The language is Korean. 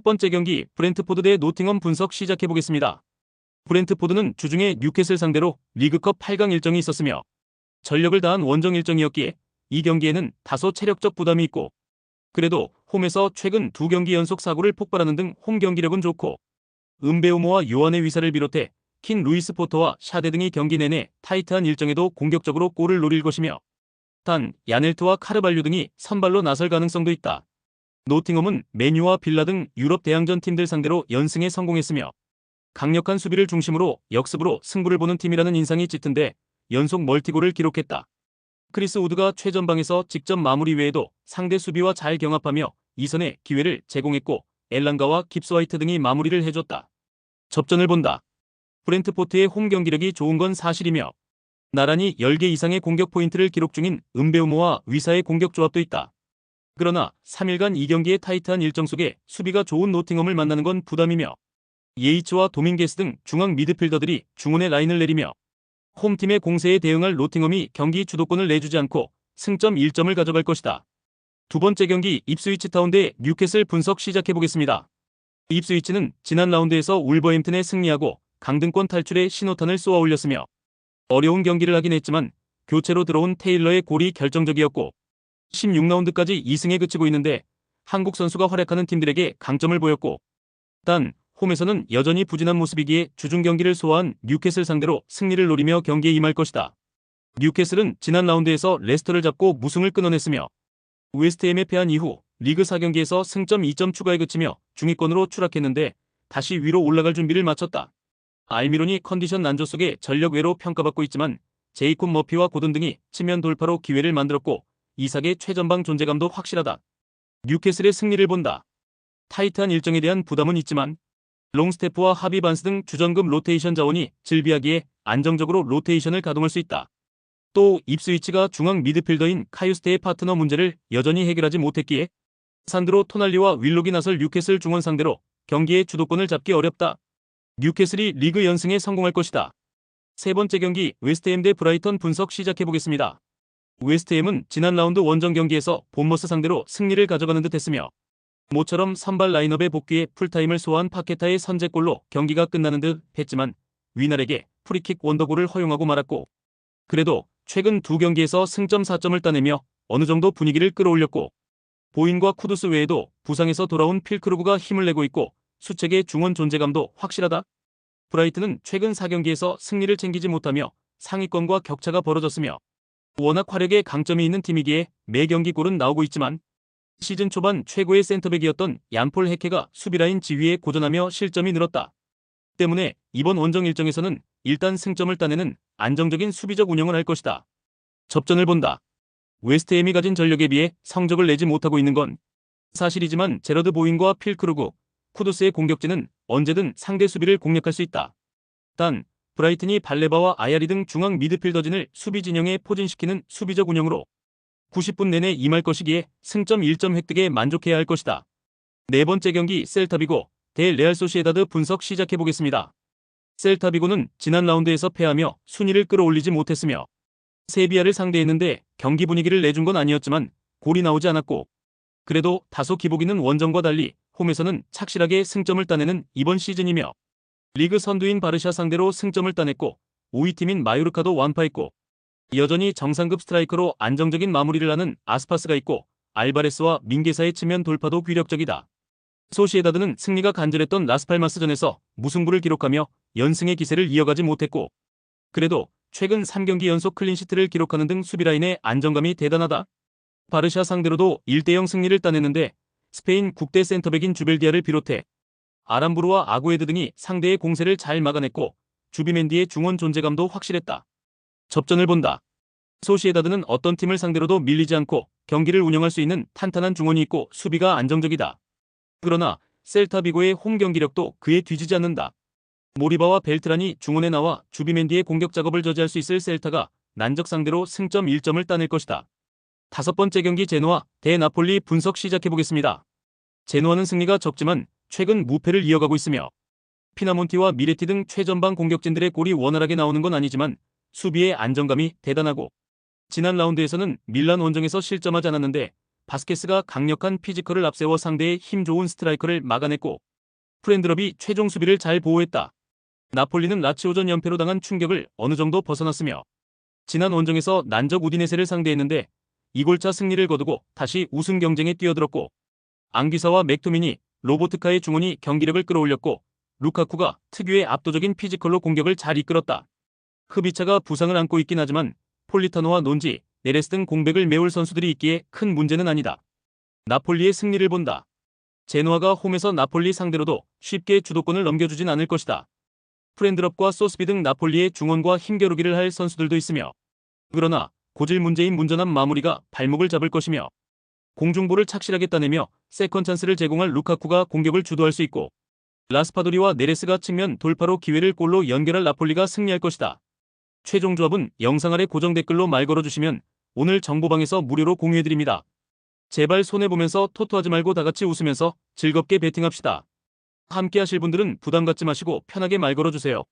첫 번째 경기 브렌트포드 대 노팅엄 분석 시작해보겠습니다. 브렌트포드는 주중에 뉴캐슬 상대로 리그컵 8강 일정이 있었으며 전력을 다한 원정 일정이었기에 이 경기에는 다소 체력적 부담이 있고, 그래도 홈에서 최근 2경기 연속 사고를 폭발하는 등 홈 경기력은 좋고, 은베우모와 요한의 위사를 비롯해 킨 루이스 포터와 샤데 등이 경기 내내 타이트한 일정에도 공격적으로 골을 노릴 것이며, 단 야넬트와 카르발류 등이 선발로 나설 가능성도 있다. 노팅엄은 맨유와 빌라 등 유럽 대항전 팀들 상대로 연승에 성공했으며 강력한 수비를 중심으로 역습으로 승부를 보는 팀이라는 인상이 짙은데 연속 멀티골을 기록했다. 크리스 우드가 최전방에서 직접 마무리 외에도 상대 수비와 잘 경합하며 이선에 기회를 제공했고, 엘랑가와 깁스화이트 등이 마무리를 해줬다. 접전을 본다. 브렌트포트의 홈 경기력이 좋은 건 사실이며 나란히 10개 이상의 공격 포인트를 기록 중인 은베우모와 위사의 공격 조합도 있다. 그러나 3일간 2경기의 타이트한 일정 속에 수비가 좋은 노팅엄을 만나는 건 부담이며, 예이츠와 도밍게스 등 중앙 미드필더들이 중원의 라인을 내리며 홈팀의 공세에 대응할 노팅엄이 경기 주도권을 내주지 않고 승점 1점을 가져갈 것이다. 두 번째 경기 입스위치 타운 대 뉴캐슬 분석 시작해보겠습니다. 입스위치는 지난 라운드에서 울버햄튼에 승리하고 강등권 탈출에 신호탄을 쏘아 올렸으며 어려운 경기를 하긴 했지만 교체로 들어온 테일러의 골이 결정적이었고 16라운드까지 2승에 그치고 있는데 한국 선수가 활약하는 팀들에게 강점을 보였고, 단 홈에서는 여전히 부진한 모습이기에 주중 경기를 소화한 뉴캐슬 상대로 승리를 노리며 경기에 임할 것이다. 뉴캐슬은 지난 라운드에서 레스터를 잡고 무승을 끊어냈으며 웨스트햄에 패한 이후 리그 4경기에서 승점 2점 추가에 그치며 중위권으로 추락했는데 다시 위로 올라갈 준비를 마쳤다. 알미론이 컨디션 난조 속에 전력 외로 평가받고 있지만 제이콥 머피와 고든 등이 측면 돌파로 기회를 만들었고 이삭의 최전방 존재감도 확실하다. 뉴캐슬의 승리를 본다. 타이트한 일정에 대한 부담은 있지만 롱스태프와 하비 반스 등 주전급 로테이션 자원이 즐비하기에 안정적으로 로테이션을 가동할 수 있다. 또 입스위치가 중앙 미드필더인 카유스테의 파트너 문제를 여전히 해결하지 못했기에 산드로 토날리와 윌록이 나설 뉴캐슬 중원 상대로 경기의 주도권을 잡기 어렵다. 뉴캐슬이 리그 연승에 성공할 것이다. 세 번째 경기 웨스트햄 대 브라이턴 분석 시작해보겠습니다. 웨스트햄은 지난 라운드 원정 경기에서 본머스 상대로 승리를 가져가는 듯 했으며 모처럼 선발 라인업에 복귀해 풀타임을 소화한 파케타의 선제골로 경기가 끝나는 듯 했지만 위날에게 프리킥 원더골을 허용하고 말았고, 그래도 최근 2경기에서 승점 4점을 따내며 어느 정도 분위기를 끌어올렸고, 보인과 쿠두스 외에도 부상에서 돌아온 필크루그가 힘을 내고 있고 수책의 중원 존재감도 확실하다. 브라이튼은 최근 4경기에서 승리를 챙기지 못하며 상위권과 격차가 벌어졌으며 워낙 화력에 강점이 있는 팀이기에 매 경기 골은 나오고 있지만 시즌 초반 최고의 센터백이었던 얀폴 헤케가 수비라인 지휘에 고전하며 실점이 늘었다. 때문에 이번 원정 일정에서는 일단 승점을 따내는 안정적인 수비적 운영을 할 것이다. 접전을 본다. 웨스트햄이 가진 전력에 비해 성적을 내지 못하고 있는 건 사실이지만 제러드 보잉과 필크루그, 쿠두스의 공격진은 언제든 상대 수비를 공략할 수 있다. 단 브라이튼이 발레바와 아야리 등 중앙 미드필더진을 수비 진영에 포진시키는 수비적 운영으로 90분 내내 임할 것이기에 승점 1점 획득에 만족해야 할 것이다. 네 번째 경기 셀타비고 대 레알 소시에다드 분석 시작해보겠습니다. 셀타비고는 지난 라운드에서 패하며 순위를 끌어올리지 못했으며 세비야를 상대했는데 경기 분위기를 내준 건 아니었지만 골이 나오지 않았고, 그래도 다소 기복 있는 원정과 달리 홈에서는 착실하게 승점을 따내는 이번 시즌이며 리그 선두인 바르샤 상대로 승점을 따냈고 5위 팀인 마요르카도 완파했고 여전히 정상급 스트라이커로 안정적인 마무리를 하는 아스파스가 있고 알바레스와 민게사의 측면 돌파도 위력적이다. 소시에다드는 승리가 간절했던 라스팔마스전에서 무승부를 기록하며 연승의 기세를 이어가지 못했고, 그래도 최근 3경기 연속 클린시트를 기록하는 등 수비라인의 안정감이 대단하다. 바르샤 상대로도 1대0 승리를 따냈는데 스페인 국대 센터백인 주벨디아를 비롯해 아람부르와 아구에드 등이 상대의 공세를 잘 막아냈고 주비멘디의 중원 존재감도 확실했다. 접전을 본다. 소시에다드는 어떤 팀을 상대로도 밀리지 않고 경기를 운영할 수 있는 탄탄한 중원이 있고 수비가 안정적이다. 그러나 셀타비고의 홈 경기력도 그에 뒤지지 않는다. 모리바와 벨트란이 중원에 나와 주비멘디의 공격 작업을 저지할 수 있을 셀타가 난적 상대로 승점 1점을 따낼 것이다. 다섯 번째 경기 제노아 대 나폴리 분석 시작해보겠습니다. 제노아는 승리가 적지만 최근 무패를 이어가고 있으며 피나몬티와 미레티 등 최전방 공격진들의 골이 원활하게 나오는 건 아니지만 수비의 안정감이 대단하고 지난 라운드에서는 밀란 원정에서 실점하지 않았는데 바스케스가 강력한 피지컬을 앞세워 상대의 힘 좋은 스트라이커를 막아냈고 프렌드럽이 최종 수비를 잘 보호했다. 나폴리는 라치오전 연패로 당한 충격을 어느 정도 벗어났으며 지난 원정에서 난적 우디네세를 상대했는데 2골차 승리를 거두고 다시 우승 경쟁에 뛰어들었고 앙귀사와 맥토미니, 로보트카의 중원이 경기력을 끌어올렸고 루카쿠가 특유의 압도적인 피지컬로 공격을 잘 이끌었다. 흐비차가 부상을 안고 있긴 하지만 폴리타노와 논지, 네레스 등 공백을 메울 선수들이 있기에 큰 문제는 아니다. 나폴리의 승리를 본다. 제노아가 홈에서 나폴리 상대로도 쉽게 주도권을 넘겨주진 않을 것이다. 프렌드럽과 소스비 등 나폴리의 중원과 힘겨루기를 할 선수들도 있으며 그러나 고질 문제인 문전한 마무리가 발목을 잡을 것이며 공중볼을 착실하게 따내며 세컨 찬스를 제공할 루카쿠가 공격을 주도할 수 있고 라스파도리와 네레스가 측면 돌파로 기회를 골로 연결할 나폴리가 승리할 것이다. 최종 조합은 영상 아래 고정 댓글로 말 걸어주시면 오늘 정보방에서 무료로 공유해드립니다. 제발 손해보면서 토토하지 말고 다같이 웃으면서 즐겁게 베팅합시다. 함께 하실 분들은 부담 갖지 마시고 편하게 말 걸어주세요.